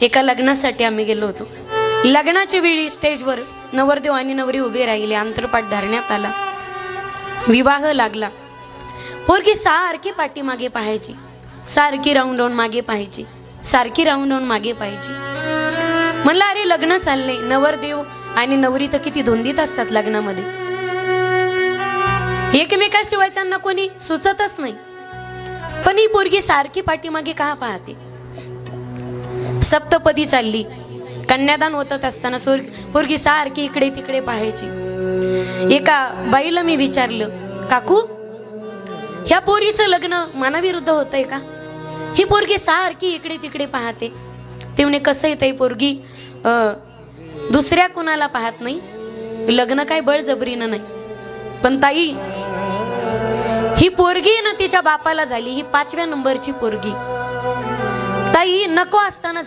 एका लग्नासाठी आम्ही गेलो होतो. लग्नाच्या वेळी स्टेजवर नवरदेव आणि नवरी उभे राहिले. अंतरपाठ धरण्यात आला. विवाह लागला. पोरगी सारखी पाठीमागे पाहायची, सारखी राऊंड राऊंड मागे पाहायची, सारखी राऊंड राऊंड मागे पाहायची. म्हणलं अरे लग्न चाललंय, नवरदेव आणि नवरी तर किती धुंदीत असतात लग्नामध्ये, एकमेकाशिवाय त्यांना कोणी सुचतच नाही. पण ही पोरगी सारखी पाठीमागे का पाहते? सप्तपदी चालली, कन्यादान होत असताना पोरगी सारखी इकडे तिकडे पाहायची. एका बाईला मी विचारलं, काकू ह्या पोरीचं लग्न मनाविरुद्ध होतंय का? ही पोरगी सारखी इकडे तिकडे पाहते. ते म्हणे कसं येतंय, पोरगी दुसऱ्या कुणाला पाहत नाही, लग्न काय बळजबरीनं नाही. पण ताई ही पोरगी ना तिच्या बापाला झाली, ही 5व्या नंबरची पोरगी. ताई नको असताना